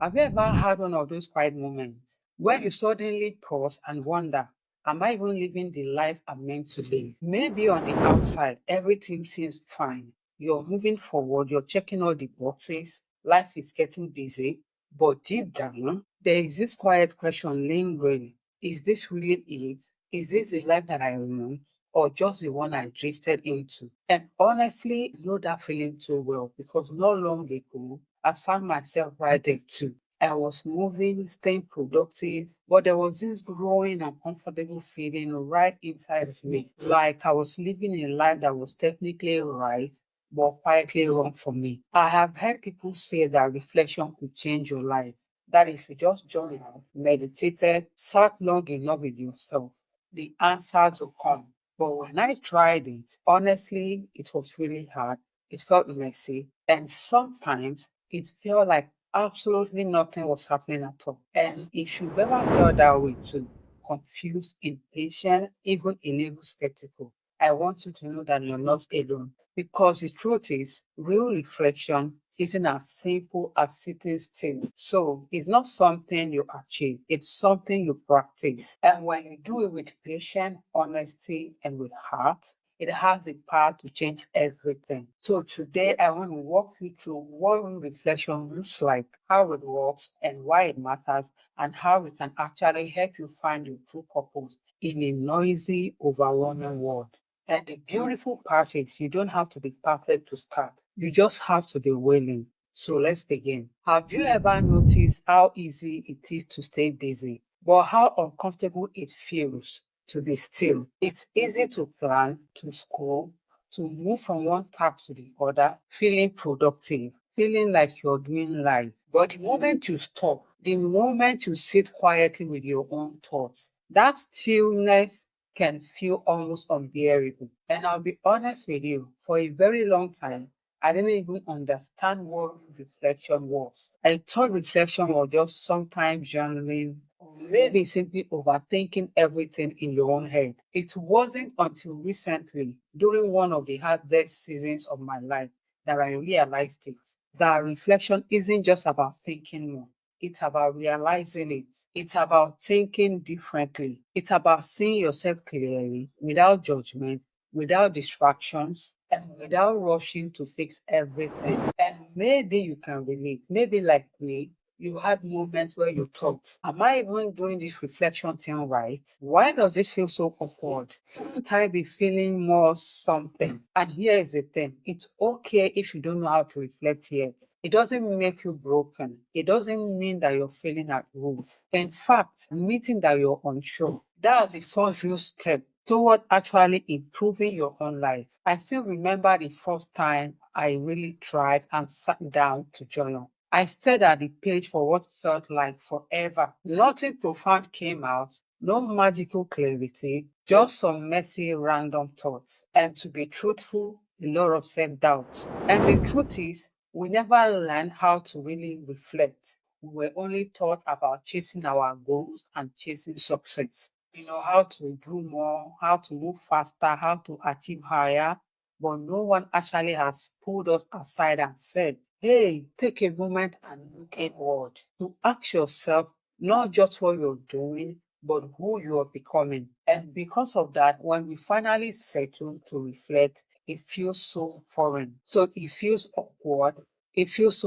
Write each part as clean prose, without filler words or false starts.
Have you ever had one of those quiet moments where you suddenly pause and wonder, am I even living the life I'm meant to live? Maybe on the outside, everything seems fine. You're moving forward, you're checking all the boxes, life is getting busy, but deep down, there is this quiet question lingering. Is this really it? Is this the life that I want? Or just the one I drifted into? And honestly, I know that feeling too well because not long ago, I found myself right there too. I was moving, staying productive, but there was this growing uncomfortable feeling right inside of me. Like I was living a life that was technically right, but quietly wrong for me. I have heard people say that reflection could change your life. That if you just journal, meditated, sat long enough with yourself, the answers will come. But when I tried it, honestly, it was really hard. It felt messy. And sometimes it felt like absolutely nothing was happening at all. And if you've ever felt that way too, confused, impatient, even a little skeptical, I want you to know that you're not alone. Because the truth is, real reflection isn't as simple as sitting still. So it's not something you achieve, it's something you practice. And when you do it with patience, honesty, and with heart, it has the power to change everything. So today I want to walk you through what real reflection looks like, how it works, and why it matters, and how it can actually help you find your true purpose in a noisy, overwhelming world. And the beautiful part is you don't have to be perfect to start. You just have to be willing. So let's begin. Have you ever noticed how easy it is to stay busy, but how uncomfortable it feels to be still? It's easy to plan, to scroll, to move from one task to the other, feeling productive, feeling like you're doing life. But the moment you stop, the moment you sit quietly with your own thoughts, that stillness can feel almost unbearable. And I'll be honest with you, for a very long time, I didn't even understand what reflection was. I thought reflection was just sometimes journaling, or maybe simply overthinking everything in your own head. It wasn't until recently, during one of the hardest seasons of my life, that I realized it. That reflection isn't just about thinking more. It's about realizing it. It's about thinking differently. It's about seeing yourself clearly, without judgment, without distractions, and without rushing to fix everything. And maybe you can relate. Maybe like me, you had moments where you thought, am I even doing this reflection thing right? Why does it feel so awkward? Shouldn't I be feeling more something? And here is the thing, it's okay if you don't know how to reflect yet. It doesn't make you broken. It doesn't mean that you're failing at rules. In fact, admitting that you're unsure, that's the first real step toward actually improving your own life. I still remember the first time I really tried and sat down to journal. I stared at the page for what felt like forever. Nothing profound came out, no magical clarity, just some messy random thoughts. And to be truthful, a lot of self doubt. And the truth is, we never learned how to really reflect. We were only taught about chasing our goals and chasing success. You know, how to do more, how to move faster, how to achieve higher. But no one actually has pulled us aside and said, hey, take a moment and look inward to ask yourself not just what you're doing, but who you are becoming. And because of that, when we finally settle to reflect, it feels so foreign. So it feels awkward. It feels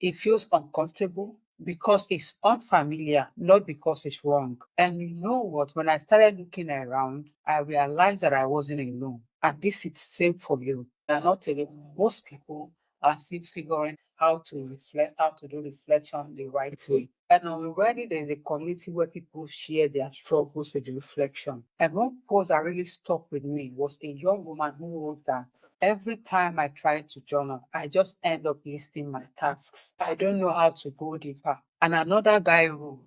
it feels uncomfortable because it's unfamiliar, not because it's wrong. And you know what? When I started looking around, I realized that I wasn't alone. And this is the same for you. You're not alone. Most people are still figuring how to reflect, how to do reflection the right way. And already there's a community where people share their struggles with the reflection. And one post that really stuck with me was a young woman who wrote that every time I try to journal, I just end up listing my tasks. I don't know how to go deeper. And another guy wrote,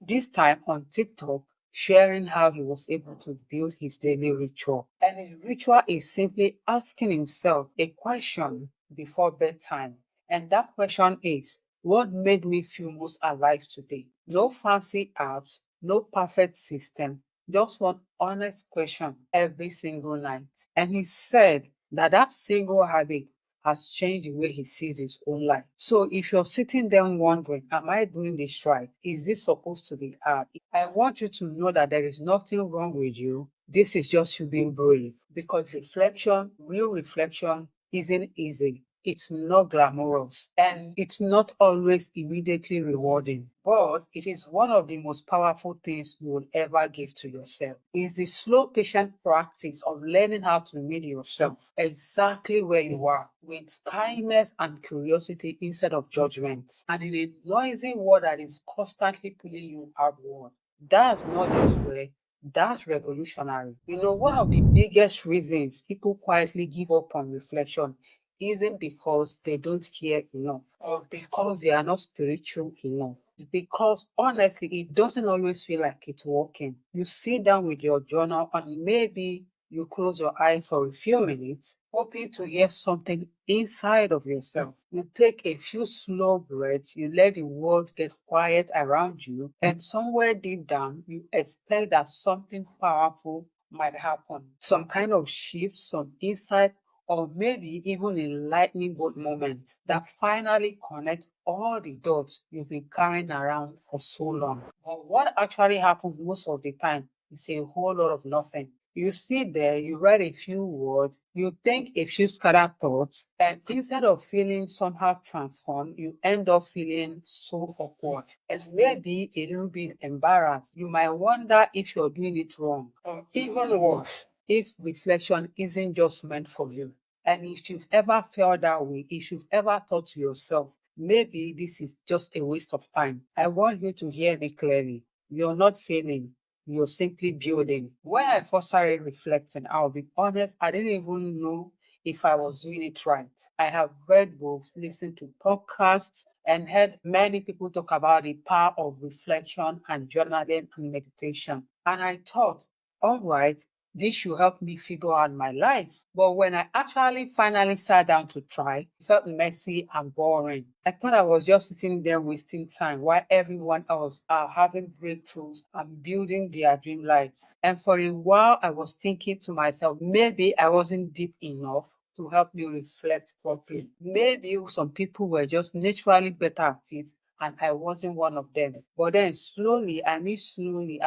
this time on TikTok, sharing how he was able to build his daily ritual. And his ritual is simply asking himself a question before bedtime. And that question is, what made me feel most alive today? No fancy apps, no perfect system, just one honest question every single night. And he said that that single habit has changed the way he sees his own life. So if you're sitting there wondering, am I doing this right? Is this supposed to be hard? I want you to know that there is nothing wrong with you. This is just you being brave, because reflection, real reflection, isn't easy. It's not glamorous, and it's not always immediately rewarding, but it is one of the most powerful things you will ever give to yourself. It's the slow, patient practice of learning how to meet yourself exactly where you are, with kindness and curiosity instead of judgment. And in a noisy world that is constantly pulling you outward, that's not just rare, that's revolutionary. One of the biggest reasons people quietly give up on reflection isn't because they don't care enough or because they are not spiritual enough. It's because honestly, it doesn't always feel like it's working. You sit down with your journal and maybe you close your eye for a few minutes, hoping to hear something inside of yourself. You take a few slow breaths, you let the world get quiet around you, and somewhere deep down, you expect that something powerful might happen. Some kind of shift, some insight, or maybe even a lightning bolt moment that finally connects all the dots you've been carrying around for so long. But what actually happens most of the time is a whole lot of nothing. You sit there, you write a few words, you think a few scattered thoughts, and instead of feeling somehow transformed, you end up feeling so awkward and maybe a little bit embarrassed. You might wonder if you're doing it wrong, or even worse, if reflection isn't just meant for you. And if you've ever felt that way, if you've ever thought to yourself, maybe this is just a waste of time, I want you to hear me clearly. You're not failing. You're simply building. When I first started reflecting, I'll be honest, I didn't even know if I was doing it right. I have read books, listened to podcasts, and heard many people talk about the power of reflection and journaling and meditation. And I thought, all right, this should help me figure out my life. But when I actually finally sat down to try, it felt messy and boring. I thought I was just sitting there wasting time while everyone else are having breakthroughs and building their dream lives. And for a while, I was thinking to myself, maybe I wasn't deep enough to help me reflect properly. Maybe some people were just naturally better at it and I wasn't one of them. But then slowly, I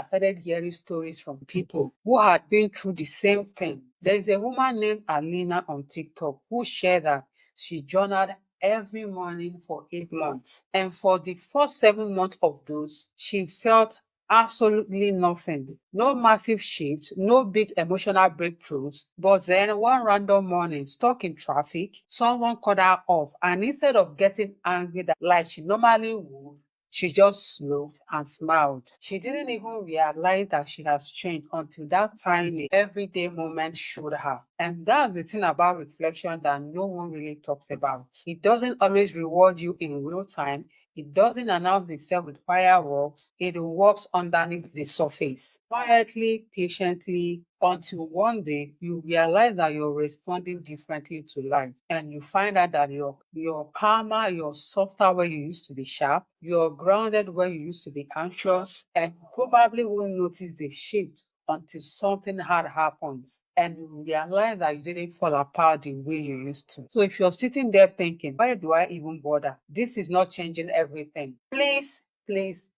started hearing stories from people who had been through the same thing. There is a woman named Alina on TikTok who shared that she journaled every morning for 8 months. And for the first 7 months of those, she felt absolutely nothing. No massive shift, no big emotional breakthroughs. But then one random morning, stuck in traffic, someone cut her off. And instead of getting angry like she normally would, she just looked and smiled. She didn't even realize that she has changed until that tiny everyday moment showed her. And that's the thing about reflection that no one really talks about. It doesn't always reward you in real time. It doesn't announce itself with fireworks. It works underneath the surface, quietly, patiently, until one day you realize that you're responding differently to life. And you find out that you're calmer, you're softer where you used to be sharp, you're grounded where you used to be anxious, and you probably won't notice the shift until something hard happens and you realize that you didn't fall apart the way you used to. So if you're sitting there thinking, why do I even bother? This is not changing everything. Please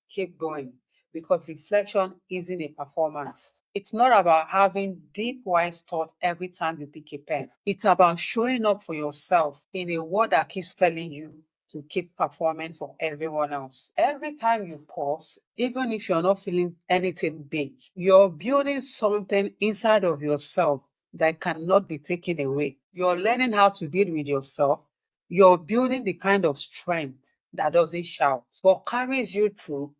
keep going, because reflection isn't a performance. It's not about having deep, wise thought every time you pick a pen. It's about showing up for yourself in a world that keeps telling you to keep performing for everyone else. Every time you pause, even if you're not feeling anything big, you're building something inside of yourself that cannot be taken away. You're learning how to deal with yourself. You're building the kind of strength that doesn't shout, but carries you through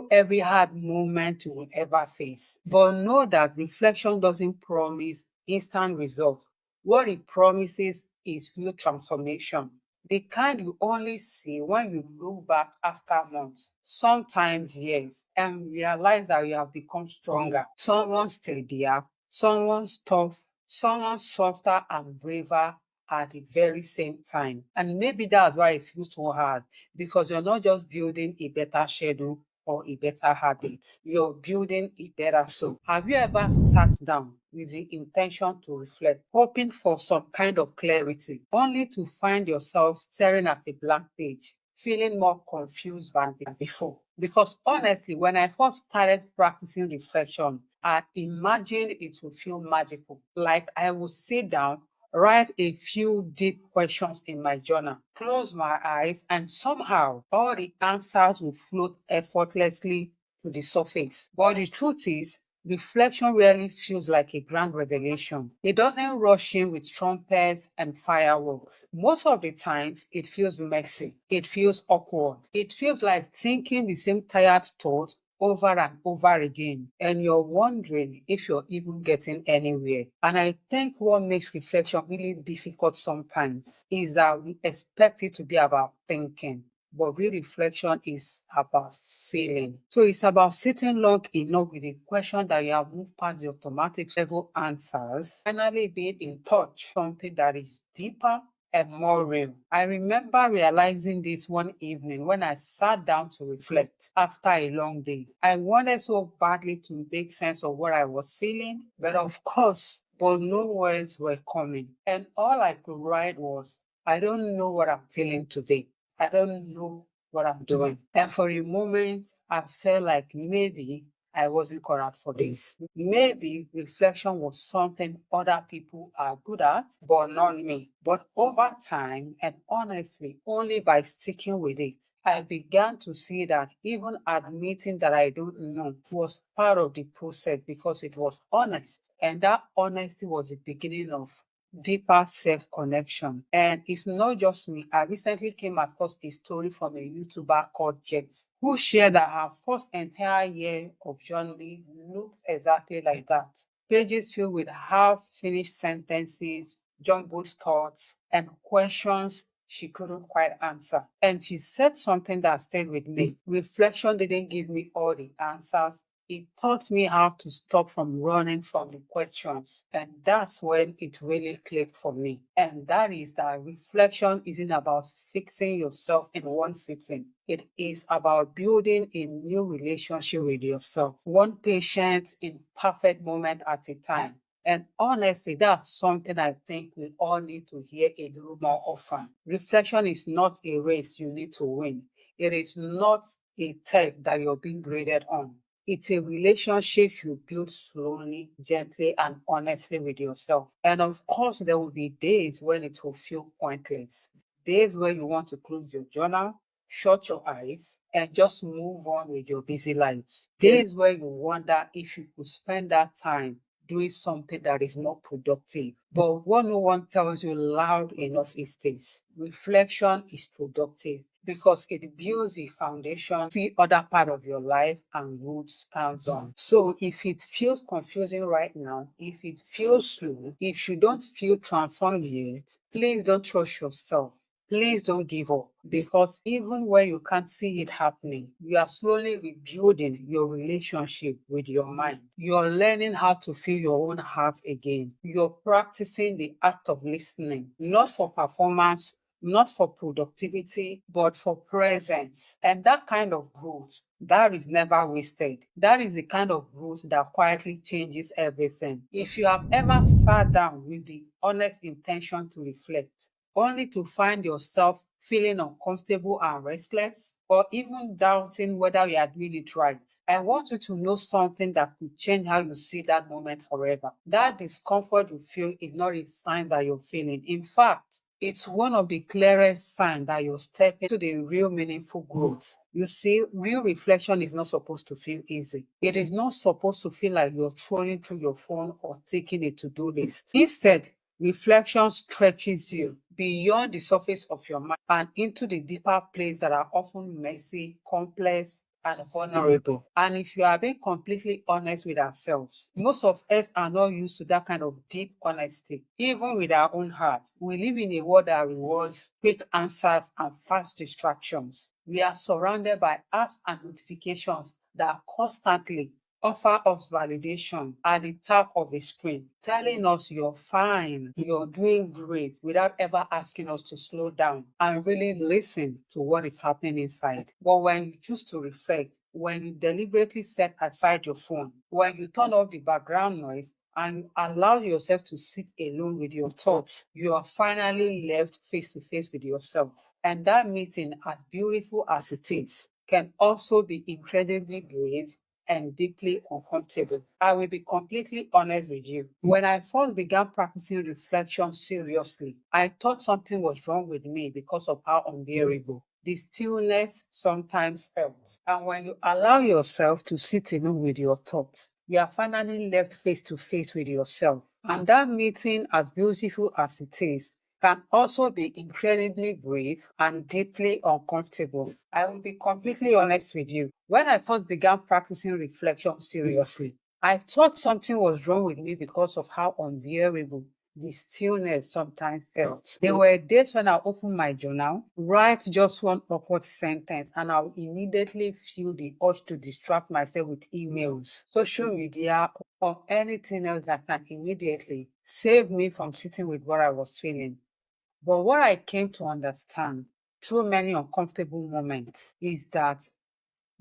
every hard moment you will ever face. But know that reflection doesn't promise instant results. What it promises is real transformation, the kind you only see when you look back after months, sometimes years, and realize that you have become stronger. Someone steadier, someone tough, someone softer and braver at the very same time. And maybe that's why it feels so hard, because you're not just building a better schedule or a better habit. You're building a better soul. Have you ever sat down with the intention to reflect, hoping for some kind of clarity, only to find yourself staring at a blank page, feeling more confused than before. Because honestly, when I first started practicing reflection, I imagined it would feel magical. Like I would sit down, write a few deep questions in my journal, close my eyes, and somehow all the answers will float effortlessly to the surface. But the truth is, reflection rarely feels like a grand revelation. It doesn't rush in with trumpets and fireworks. Most of the times, it feels messy. It feels awkward. It feels like thinking the same tired thought over and over again, and you're wondering if you're even getting anywhere. And I think what makes reflection really difficult sometimes is that we expect it to be about thinking, but real reflection is about feeling. So it's about sitting long enough with a question that you have moved past the automatic level answers, finally being in touch, something that is deeper and more real. I remember realizing this one evening when I sat down to reflect after a long day. I wanted so badly to make sense of what I was feeling, but no words were coming. And all I could write was, I don't know what I'm feeling today. I don't know what I'm doing. And for a moment, I felt like maybe I wasn't correct for this. Maybe reflection was something other people are good at, but not me. But over time, and honestly, only by sticking with it, I began to see that even admitting that I don't know was part of the process because it was honest. And that honesty was the beginning of deeper self-connection. And it's not just me. I recently came across a story from a YouTuber called Jess, who shared that her first entire year of journaling looked exactly like that. Pages filled with half-finished sentences, jumbled thoughts, and questions she couldn't quite answer. And she said something that stayed with me. Reflection didn't give me all the answers. It taught me how to stop from running from the questions. And that's when it really clicked for me. And that is that reflection isn't about fixing yourself in one sitting. It is about building a new relationship with yourself, one patient, imperfect moment at a time. And honestly, that's something I think we all need to hear a little more often. Reflection is not a race you need to win. It is not a test that you're being graded on. It's a relationship you build slowly, gently, and honestly with yourself. And of course, there will be days when it will feel pointless. Days where you want to close your journal, shut your eyes, and just move on with your busy lives. Days where you wonder if you could spend that time doing something that is more productive. But what no one tells you loud enough is this: reflection is productive because it builds a foundation for other part of your life and roots stands on. So if it feels confusing right now, if it feels slow, if you don't feel transformed yet, please don't trust yourself. Please don't give up because even when you can't see it happening, you are slowly rebuilding your relationship with your mind. You're learning how to feel your own heart again. You're practicing the act of listening, not for performance, not for productivity, but for presence. And that kind of growth, that is never wasted. That is the kind of growth that quietly changes everything. If you have ever sat down with the honest intention to reflect, only to find yourself feeling uncomfortable and restless, or even doubting whether you are doing it right, I want you to know something that could change how you see that moment forever. That discomfort you feel is not a sign that you're feeling. In fact, it's one of the clearest signs that you're stepping into the real meaningful growth. You see, real reflection is not supposed to feel easy. It is not supposed to feel like you're scrolling through your phone or taking a to-do list. Instead, reflection stretches you beyond the surface of your mind and into the deeper places that are often messy, complex, and vulnerable. And if you are being completely honest with ourselves, most of us are not used to that kind of deep honesty, even with our own heart. We live in a world that rewards quick answers and fast distractions. We are surrounded by apps and notifications that constantly offer us validation at the tap of a screen, telling us you're fine, you're doing great, without ever asking us to slow down and really listen to what is happening inside. But when you choose to reflect, when you deliberately set aside your phone, when you turn off the background noise and allow yourself to sit alone with your thoughts, you are finally left face to face with yourself. And that meeting, as beautiful as it is, can also be incredibly brave and deeply uncomfortable. I will be completely honest with you. When I first began practicing reflection seriously, I thought something was wrong with me because of how unbearable the stillness sometimes felt. And when you allow yourself to sit alone with your thoughts, you are finally left face to face with yourself. And that meeting, as beautiful as it is, can also be incredibly brave and deeply uncomfortable. I will be completely honest with you. When I first began practicing reflection seriously, I thought something was wrong with me because of how unbearable the stillness sometimes felt. There were days when I opened my journal, write just one awkward sentence, and I'll immediately feel the urge to distract myself with emails, social media, or anything else that can immediately save me from sitting with what I was feeling. But what I came to understand through many uncomfortable moments is that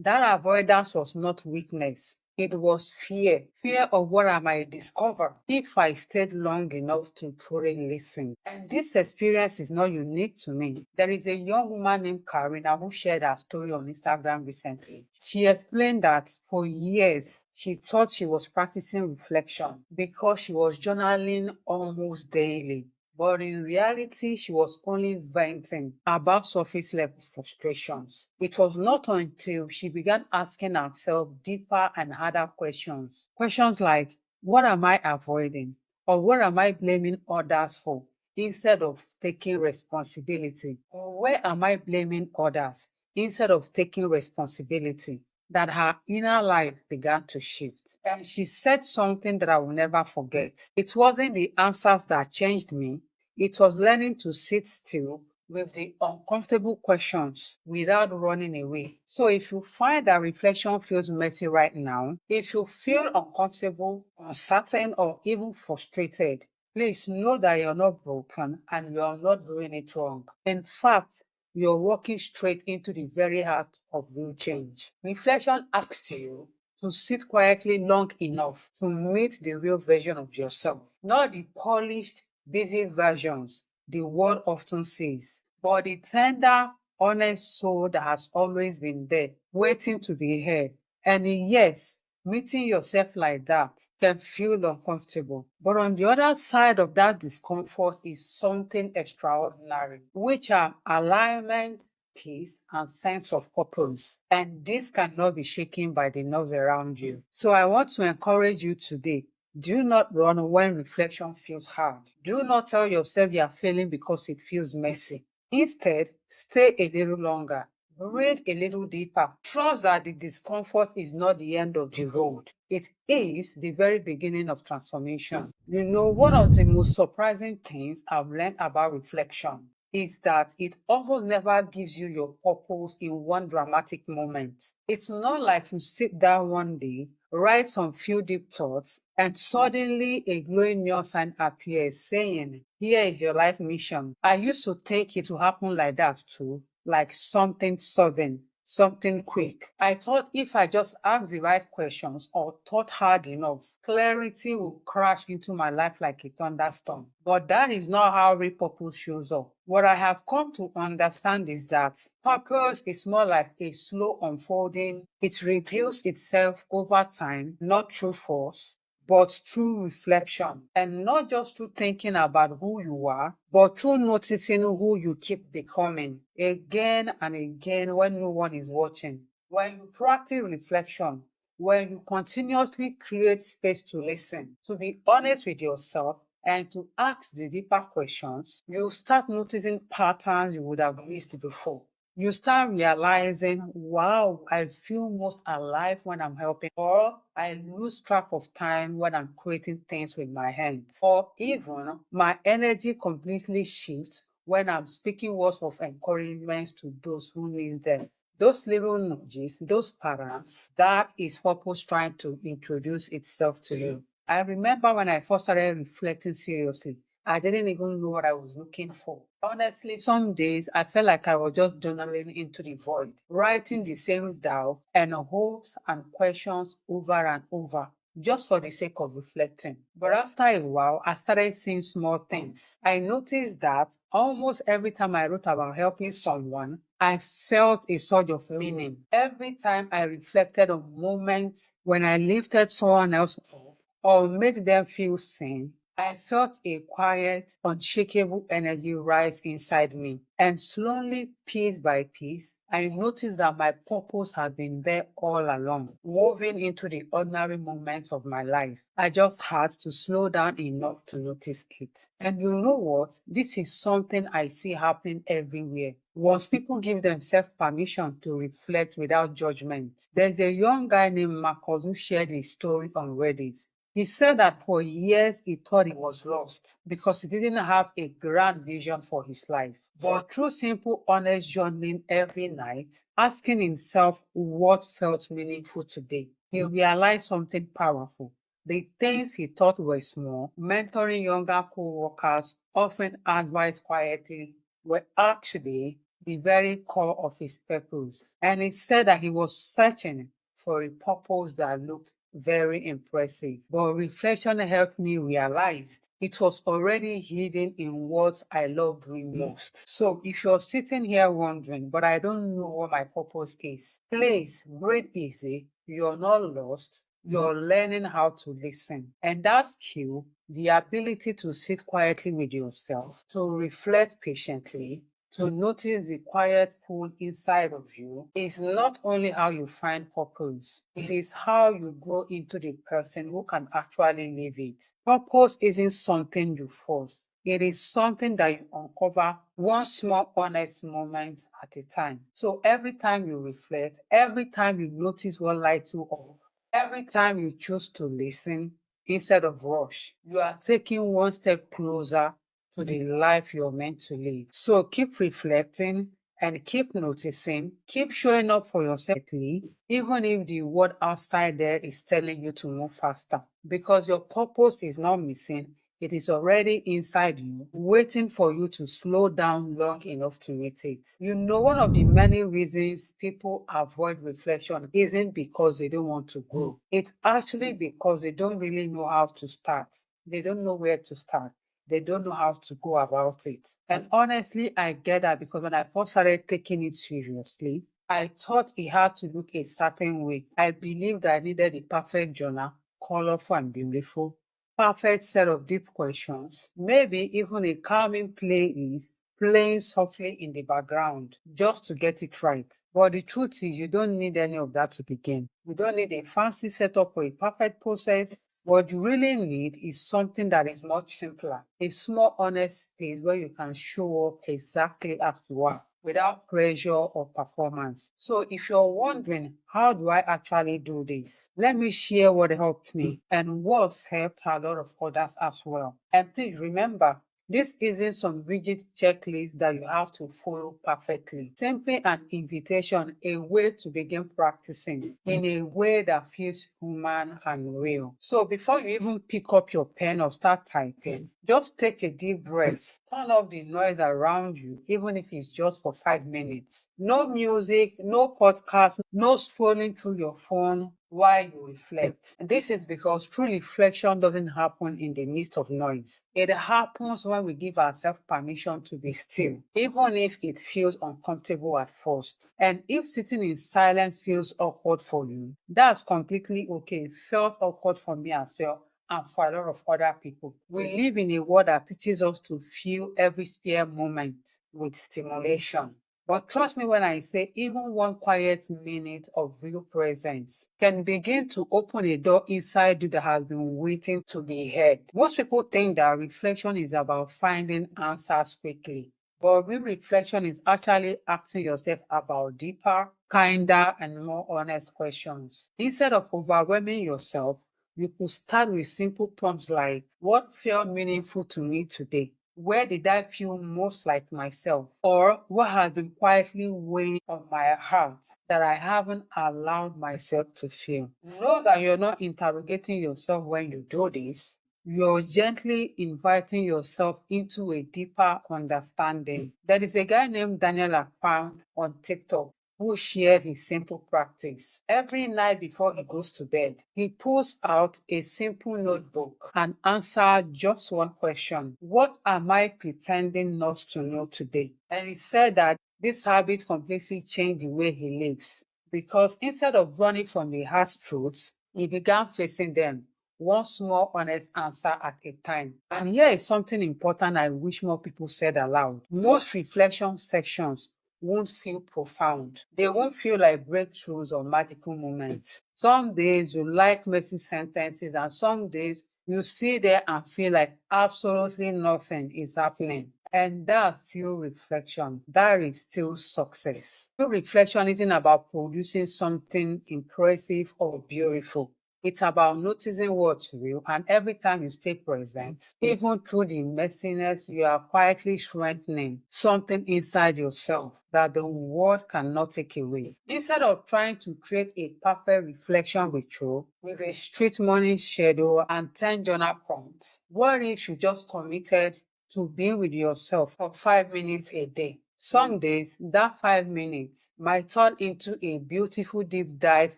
avoidance was not weakness. It was fear. Fear of what I might discover if I stayed long enough to truly listen. And this experience is not unique to me. There is a young woman named Karina who shared her story on Instagram recently. She explained that for years, she thought she was practicing reflection because she was journaling almost daily. But in reality, she was only venting about surface level frustrations. It was not until she began asking herself deeper and harder questions. Questions like, what am I avoiding? Or what am I blaming others for? Instead of taking responsibility. Or where am I blaming others? Instead of taking responsibility, that her inner life began to shift. And she said something that I will never forget. It wasn't the answers that changed me, it was learning to sit still with the uncomfortable questions without running away. So if you find that reflection feels messy right now, if you feel uncomfortable, uncertain, or even frustrated, please know that you're not broken and you're not doing it wrong. In fact, you're walking straight into the very heart of real change. Reflection asks you to sit quietly long enough to meet the real version of yourself, not the polished, busy versions the world often sees, but the tender, honest soul that has always been there, waiting to be heard. And yes, meeting yourself like that can feel uncomfortable. But on the other side of that discomfort is something extraordinary, which are alignment, peace, and sense of purpose. And this cannot be shaken by the noise around you. So I want to encourage you today. Do not run when reflection feels hard. Do not tell yourself you are failing because it feels messy. Instead, stay a little longer. Breathe a little deeper. Trust that the discomfort is not the end of the road. It is the very beginning of transformation. You know, one of the most surprising things I've learned about reflection is that it almost never gives you your purpose in one dramatic moment. It's not like you sit down one day, write some few deep thoughts, and suddenly a glowing neon sign appears saying, here is your life mission. I used to think it would happen like that too, like something sudden, something quick. I thought if I just asked the right questions or thought hard enough, clarity would crash into my life like a thunderstorm. But that is not how real purpose shows up. What I have come to understand is that purpose is more like a slow unfolding. It reveals itself over time, not through force, but through reflection, and not just through thinking about who you are, but through noticing who you keep becoming again and again when no one is watching. When you practice reflection, when you continuously create space to listen, to be honest with yourself, and to ask the deeper questions, you start noticing patterns you would have missed before. You start realizing, wow, I feel most alive when I'm helping, or I lose track of time when I'm creating things with my hands, or even my energy completely shifts when I'm speaking words of encouragement to those who need them. Those little nudges, those patterns, that is purpose trying to introduce itself to you. I remember when I first started reflecting seriously, I didn't even know what I was looking for. Honestly, some days I felt like I was just journaling into the void, writing the same doubt and hopes and questions over and over. just for the sake of reflecting. But after a while, I started seeing small things. I noticed that almost every time I wrote about helping someone, I felt a surge of meaning. Every time I reflected on moments when I lifted someone else up or made them feel seen, I felt a quiet, unshakable energy rise inside me. And slowly, piece by piece, I noticed that my purpose had been there all along, woven into the ordinary moments of my life. I just had to slow down enough to notice it. And you know what? This is something I see happening everywhere. Once people give themselves permission to reflect without judgment. There's a young guy named Marcus who shared a story on Reddit. He said that for years he thought he was lost because he didn't have a grand vision for his life. But through simple, honest journaling every night, asking himself what felt meaningful today, he realized something powerful. The things he thought were small, mentoring younger co-workers, offering advice quietly, were actually the very core of his purpose. And he said that he was searching for a purpose that looked very impressive. But reflection helped me realize it was already hidden in what I love doing most. So if you're sitting here wondering, but I don't know what my purpose is, please breathe easy. You're not lost. You're learning how to listen. And that skill, the ability to sit quietly with yourself, to reflect patiently, to notice the quiet pull inside of you is not only how you find purpose, it is how you grow into the person who can actually live it. Purpose isn't something you force. It is something that you uncover one small honest moment at a time. So every time you reflect, every time you notice what lights you up, every time you choose to listen instead of rush, you are taking one step closer to the life you're meant to live. So keep reflecting and keep noticing, keep showing up for yourself, even if the world outside there is telling you to move faster. Because your purpose is not missing, it is already inside you, waiting for you to slow down long enough to meet it. You know, one of the many reasons people avoid reflection isn't because they don't want to grow. It's actually because they don't really know how to start. They don't know where to start. They don't know how to go about it. And honestly, I get that because when I first started taking it seriously, I thought it had to look a certain way. I believed I needed the perfect journal, colorful and beautiful, perfect set of deep questions, maybe even a calming playlist playing softly in the background just to get it right. But the truth is, you don't need any of that to begin. You don't need a fancy setup or a perfect process. What you really need is something that is much simpler, a small, honest space where you can show up exactly as you are without pressure or performance. So if you're wondering, how do I actually do this? Let me share what helped me and what's helped a lot of others as well. And please remember, this isn't some rigid checklist that you have to follow perfectly. Simply an invitation, a way to begin practicing in a way that feels human and real. So before you even pick up your pen or start typing, just take a deep breath. Turn off the noise around you, even if it's just for 5 minutes. No music, no podcast, no scrolling through your phone while you reflect. This is because true reflection doesn't happen in the midst of noise. It happens when we give ourselves permission to be still, even if it feels uncomfortable at first. And if sitting in silence feels awkward for you, that's completely okay. It felt awkward for me as well and for a lot of other people. We live in a world that teaches us to fill every spare moment with stimulation. But trust me when I say even one quiet minute of real presence can begin to open a door inside you that has been waiting to be heard. Most people think that reflection is about finding answers quickly. But real reflection is actually asking yourself about deeper, kinder, and more honest questions. Instead of overwhelming yourself, you could start with simple prompts like, what felt meaningful to me today? Where did I feel most like myself? Or what has been quietly weighing on my heart that I haven't allowed myself to feel? Know that you're not interrogating yourself when you do this. You're gently inviting yourself into a deeper understanding. There is a guy named Daniel Akpan on TikTok. who shared his simple practice. Every night before he goes to bed, he pulls out a simple notebook and answers just one question. What am I pretending not to know today? And he said that this habit completely changed the way he lives because instead of running from the hard truths, he began facing them one small honest answer at a time. And here is something important I wish more people said aloud. Most reflection sections won't feel profound. They won't feel like breakthroughs or magical moments. Some days you like messy sentences, and some days you sit there and feel like absolutely nothing is happening. And that's still reflection. That is still success. True reflection isn't about producing something impressive or beautiful. It's about noticing what's real, and every time you stay present, even through the messiness, you are quietly strengthening something inside yourself that the world cannot take away. Instead of trying to create a perfect reflection ritual with a strict morning schedule and 10 journal prompts, what if you just committed to being with yourself for 5 minutes a day? Some days, that 5 minutes might turn into a beautiful deep dive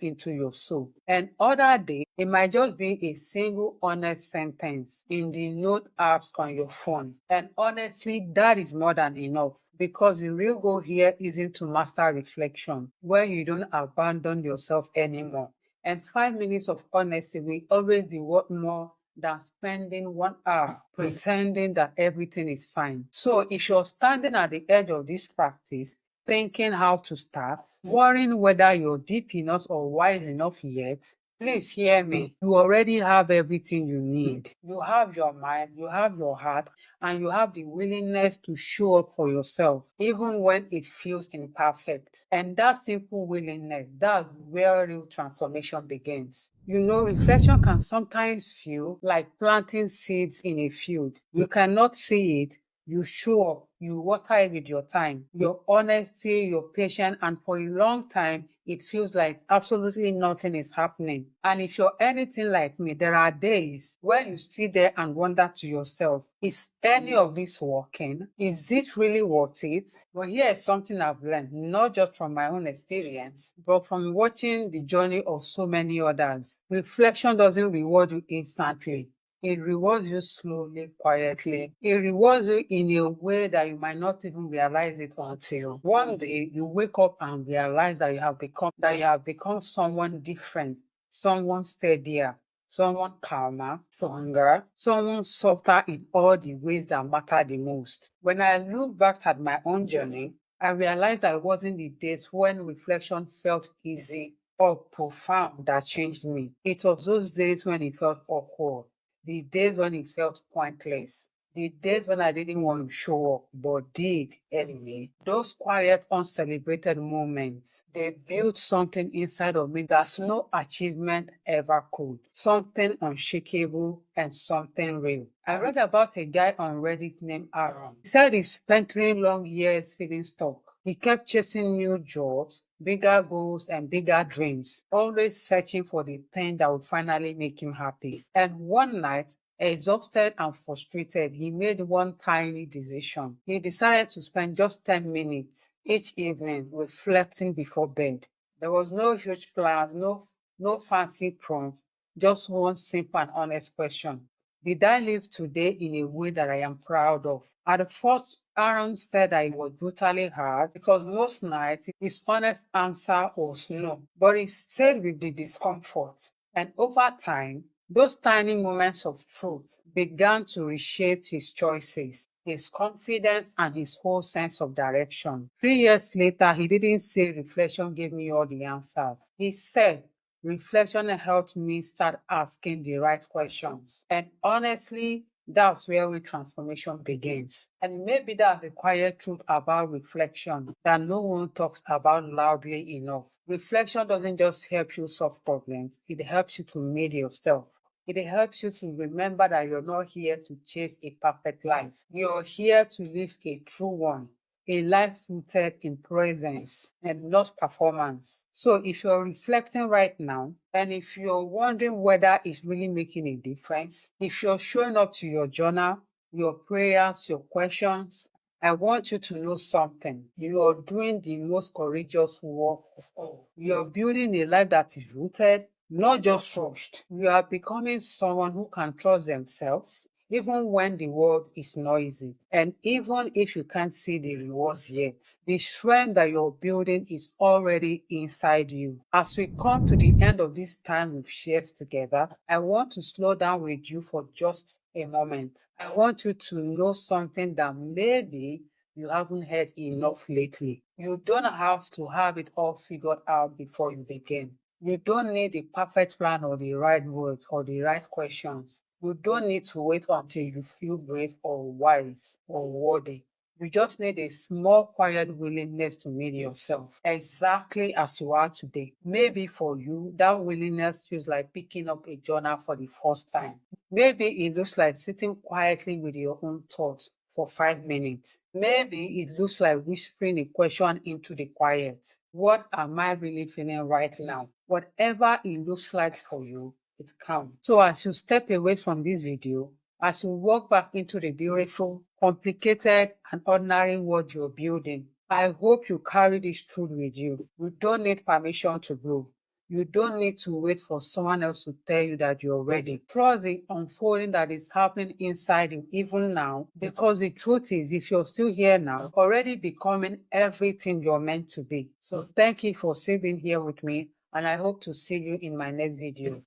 into your soul. And other days, it might just be a single honest sentence in the note apps on your phone. And honestly, that is more than enough because the real goal here isn't to master reflection, where you don't abandon yourself anymore. And 5 minutes of honesty will always be worth more than spending 1 hour pretending that everything is fine. So if you're standing at the edge of this practice, thinking how to start, worrying whether you're deep enough or wise enough yet, please hear me. You already have everything you need. You have your mind, you have your heart, and you have the willingness to show up for yourself, even when it feels imperfect. And that simple willingness, that's where real transformation begins. You know, reflection can sometimes feel like planting seeds in a field. You cannot see it. You show up, you water it with your time, your honesty, your patience, and for a long time, it feels like absolutely nothing is happening. And if you're anything like me, there are days where you sit there and wonder to yourself, is any of this working? Is it really worth it? Well, here's something I've learned, not just from my own experience, but from watching the journey of so many others. Reflection doesn't reward you instantly. It rewards you slowly, quietly. It rewards you in a way that you might not even realize it until one day you wake up and realize that you have become someone different, someone steadier, someone calmer, stronger, someone softer in all the ways that matter the most. When I look back at my own journey, I realized that it wasn't the days when reflection felt easy or profound that changed me. It was those days when it felt awkward, the days when it felt pointless, the days when I didn't want to show up but did anyway. Those quiet, uncelebrated moments, they built something inside of me that no achievement ever could. Something unshakable and something real. I read about a guy on Reddit named Aaron. He said he spent 3 long years feeling stuck. He kept chasing new jobs, bigger goals, and bigger dreams, always searching for the thing that would finally make him happy. And one night, exhausted and frustrated, he made one tiny decision. He decided to spend just 10 minutes each evening reflecting before bed. There was no huge plan, no fancy prompt, just one simple and honest question. Did I live today in a way that I am proud of? At the first, Aaron said that it was brutally hard because most nights his honest answer was no, but he stayed with the discomfort. And over time, those tiny moments of truth began to reshape his choices, his confidence, and his whole sense of direction. 3 years later, he didn't say reflection gave me all the answers. He said, reflection helped me start asking the right questions. And honestly, that's where real transformation begins. And maybe that's the quiet truth about reflection that no one talks about loudly enough. Reflection doesn't just help you solve problems, it helps you to meet yourself. It helps you to remember that you're not here to chase a perfect life. You're here to live a true one, a life rooted in presence and not performance. So if you're reflecting right now, and if you're wondering whether it's really making a difference, if you're showing up to your journal, your prayers, your questions, I want you to know something. You are doing the most courageous work of all. You are building a life that is rooted, not just rushed. You are becoming someone who can trust themselves, even when the world is noisy. And even if you can't see the rewards yet, the strength that you're building is already inside you. As we come to the end of this time we've shared together, I want to slow down with you for just a moment. I want you to know something that maybe you haven't heard enough lately. You don't have to have it all figured out before you begin. You don't need the perfect plan or the right words or the right questions. You don't need to wait until you feel brave or wise or worthy. You just need a small, quiet willingness to meet yourself exactly as you are today. Maybe for you, that willingness feels like picking up a journal for the first time. Maybe it looks like sitting quietly with your own thoughts for 5 minutes. Maybe it looks like whispering a question into the quiet. What am I really feeling right now? Whatever it looks like for you, it counts. So as you step away from this video, as you walk back into the beautiful, complicated, and ordinary world you're building, I hope you carry this truth with you. You don't need permission to grow. You don't need to wait for someone else to tell you that you're ready. Trust the unfolding that is happening inside you even now, because the truth is, if you're still here now, already becoming everything you're meant to be. So thank you for sitting here with me, and I hope to see you in my next video.